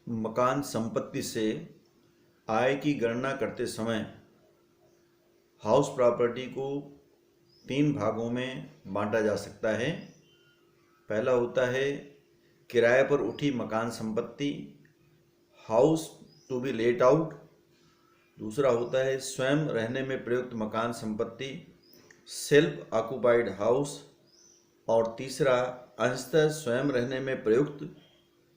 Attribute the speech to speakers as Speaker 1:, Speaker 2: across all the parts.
Speaker 1: मकान संपत्ति से आय की गणना करते समय हाउस प्रॉपर्टी को 3 भागों में बांटा जा सकता है। पहला होता है किराए पर उठी मकान संपत्ति, house to be let out. दूसरा होता है स्वयं रहने में प्रयुक्त मकान संपत्ति, सेल्फ ऑक्युपाइड हाउस। और तीसरा अंशतः स्वयं रहने में प्रयुक्त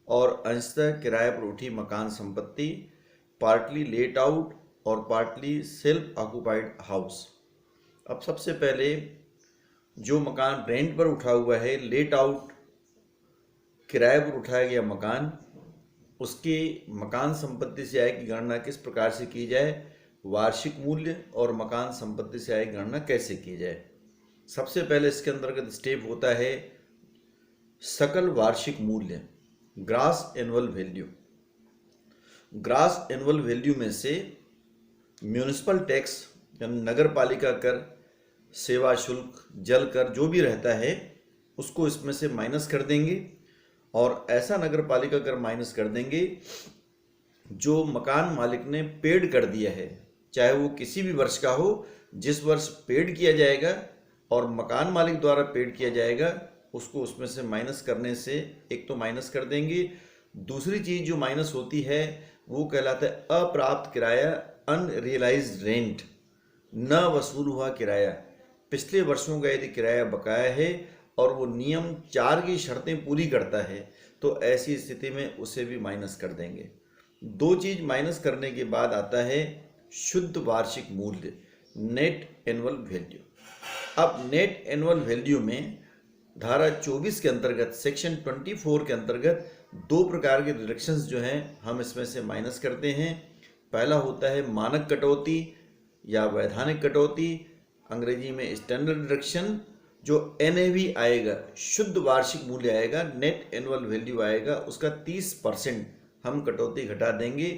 Speaker 1: और अंशतः किराए पर उठी मकान संपत्ति, पार्टली लेट आउट और पार्टली सेल्फ ऑक्युपाइड हाउस। अब सबसे पहले जो मकान रेंट पर उठा हुआ है, लेट आउट किराए पर उठाया गया मकान, उसके मकान संपत्ति से आय की गणना किस प्रकार से की जाए, वार्षिक मूल्य और मकान संपत्ति से आय की गणना कैसे की जाए। सबसे पहले इसके अंतर्गत स्टेप होता है सकल वार्षिक मूल्य, gross annual value. Gross annual value में से म्यूनिसिपल टैक्स यानी नगर पालिका कर, सेवा शुल्क, जल कर जो भी रहता है उसको इसमें से माइनस कर देंगे और ऐसा नगर पालिका कर माइनस कर देंगे जो मकान मालिक ने पेड कर दिया है, चाहे वो किसी भी वर्ष का हो। जिस वर्ष पेड किया जाएगा और मकान मालिक द्वारा पेड किया जाएगा उसको उसमें से माइनस करने से एक तो माइनस कर देंगे। दूसरी चीज़ जो माइनस होती है वो कहलाता है अप्राप्त किराया, अनरियलाइज्ड रेंट, न वसूल हुआ किराया। पिछले वर्षों का यदि किराया बकाया है और वो नियम 4 की शर्तें पूरी करता है तो ऐसी स्थिति में उसे भी माइनस कर देंगे। 2 चीज़ माइनस करने के बाद आता है शुद्ध वार्षिक मूल्य, नेट एनुअल वैल्यू। अब नेट एनुअल वैल्यू में धारा 24 के अंतर्गत, सेक्शन 24 के अंतर्गत 2 प्रकार के डिडक्शंस जो हैं हम इसमें से माइनस करते हैं। पहला होता है मानक कटौती या वैधानिक कटौती, अंग्रेजी में स्टैंडर्ड डिडक्शन। जो NAV आएगा, शुद्ध वार्षिक मूल्य आएगा, नेट एनुअल वैल्यू आएगा, उसका 30% हम कटौती घटा देंगे।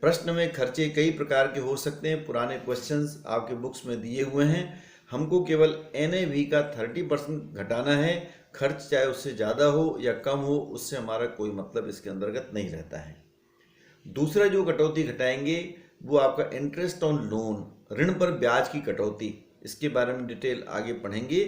Speaker 1: प्रश्न में खर्चे कई प्रकार के हो सकते हैं, पुराने क्वेश्चंस आपके बुक्स में दिए हुए हैं। हमको केवल NAV का 30% घटाना है, खर्च चाहे उससे ज़्यादा हो या कम हो उससे हमारा कोई मतलब इसके अंतर्गत नहीं रहता है। दूसरा जो कटौती घटाएंगे वो आपका इंटरेस्ट ऑन लोन, ऋण पर ब्याज की कटौती। इसके बारे में डिटेल आगे पढ़ेंगे।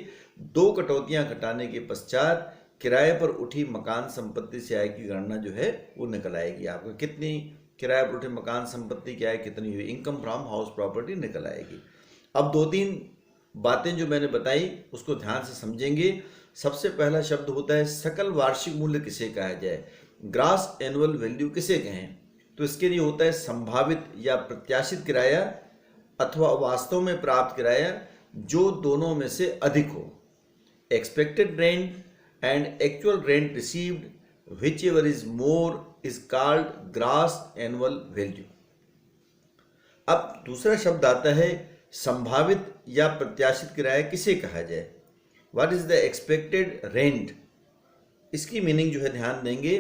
Speaker 1: 2 कटौतियां घटाने के पश्चात किराए पर उठी मकान संपत्ति से आय की गणना जो है वो निकल आएगी। आपको कितनी किराए पर उठी मकान संपत्ति की आय कितनी हुई, इनकम फ्रॉम हाउस प्रॉपर्टी निकल आएगी। अब 2-3 बातें जो मैंने बताई उसको ध्यान से समझेंगे। सबसे पहला शब्द होता है सकल वार्षिक मूल्य किसे कहा जाए, ग्रॉस एनुअल वैल्यू किसे कहें। तो इसके लिए होता है संभावित या प्रत्याशित किराया अथवा वास्तव में प्राप्त किराया जो दोनों में से अधिक हो। Expected rent and actual rent received which ever is more is called gross annual value. अब दूसरा शब्द आता है संभावित या प्रत्याशित किराया किसे कहा जाए, what is the expected rent. इसकी मीनिंग जो है ध्यान देंगे,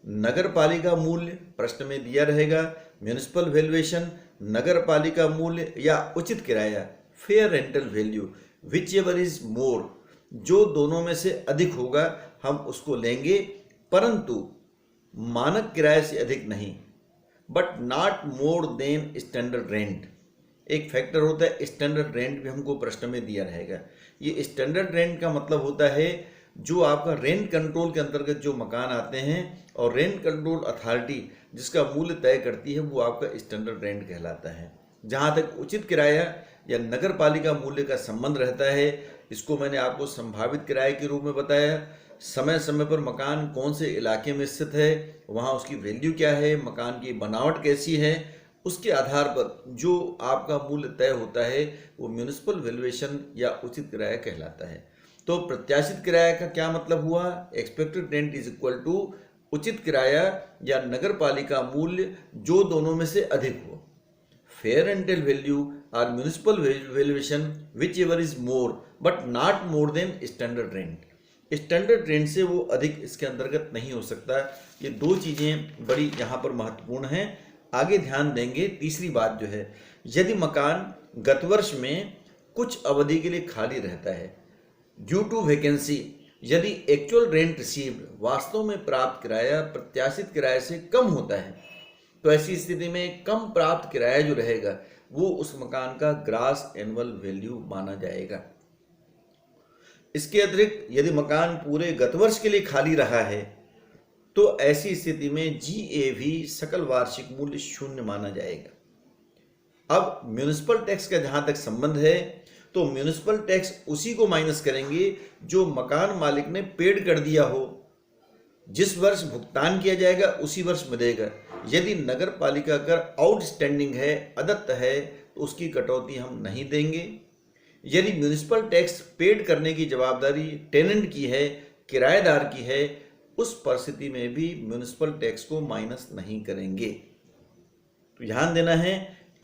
Speaker 1: नगर पालिका मूल्य प्रश्न में दिया रहेगा, म्यूनिसिपल वैल्यूएशन, नगर पालिका मूल्य या उचित किराया, fair rental value, which ever is more, जो दोनों में से अधिक होगा हम उसको लेंगे, परंतु मानक किराए से अधिक नहीं, but not more than standard rent. एक फैक्टर होता है स्टैंडर्ड रेंट, भी हमको प्रश्न में दिया रहेगा। ये स्टैंडर्ड रेंट का मतलब होता है जो आपका रेंट कंट्रोल के अंतर्गत जो मकान आते हैं और रेंट कंट्रोल अथॉरिटी जिसका मूल्य तय करती है वो आपका स्टैंडर्ड रेंट कहलाता है। जहाँ तक उचित किराया या नगर पालिका मूल्य का संबंध रहता है, इसको मैंने आपको संभावित किराए के रूप में बताया। समय समय पर मकान कौन से इलाके में स्थित है, वहाँ उसकी वैल्यू क्या है, मकान की बनावट कैसी है, उसके आधार पर जो आपका मूल्य तय होता है वो म्यूनिसिपल वैल्यूएशन या उचित किराया कहलाता है। तो प्रत्याशित किराया का क्या मतलब हुआ, expected rent is equal to उचित किराया या नगर पालिका मूल्य जो दोनों में से अधिक हो। फेयर रेंटल वैल्यू और municipal valuation which ever is more but not more than standard rent. Standard rent से वो अधिक इसके अंतर्गत नहीं हो सकता। ये 2 चीज़ें बड़ी यहाँ पर महत्वपूर्ण हैं। आगे ध्यान देंगे। तीसरी बात जो है, यदि मकान गत वर्ष में कुछ अवधि के लिए खाली रहता है ड्यू टू वैकेंसी यदि एक्चुअल रेंट रिसीव्ड वास्तव में प्राप्त किराया प्रत्याशित किराए से कम होता है तो ऐसी स्थिति में कम प्राप्त किराया जो रहेगा वो उस मकान का ग्रॉस एनुअल वैल्यू माना जाएगा। इसके अतिरिक्त यदि मकान पूरे गत वर्ष के लिए खाली रहा है तो ऐसी स्थिति में GAV सकल वार्षिक मूल्य 0 माना जाएगा। अब म्युनिसिपल टैक्स का जहां तक संबंध है तो म्युनिसिपल टैक्स उसी को माइनस करेंगे जो मकान मालिक ने पेड कर दिया हो। जिस वर्ष भुगतान किया जाएगा उसी वर्ष मिलेगा। यदि नगर पालिका कर आउटस्टैंडिंग है, अदत्त है, तो उसकी कटौती हम नहीं देंगे। यदि म्युनिसिपल टैक्स पेड करने की जवाबदारी टेनेंट की है, किराएदार की है, उस परिस्थिति में भी म्युनिसिपल टैक्स को माइनस नहीं करेंगे। तो ध्यान देना है,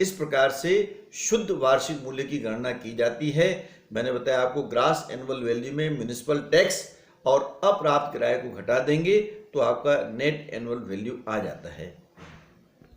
Speaker 1: इस प्रकार से शुद्ध वार्षिक मूल्य की गणना की जाती है। मैंने बताया आपको ग्रॉस एनुअल वैल्यू में म्युनिसिपल टैक्स और अप्राप्त किराए को घटा देंगे तो आपका नेट एनुअल वैल्यू आ जाता है।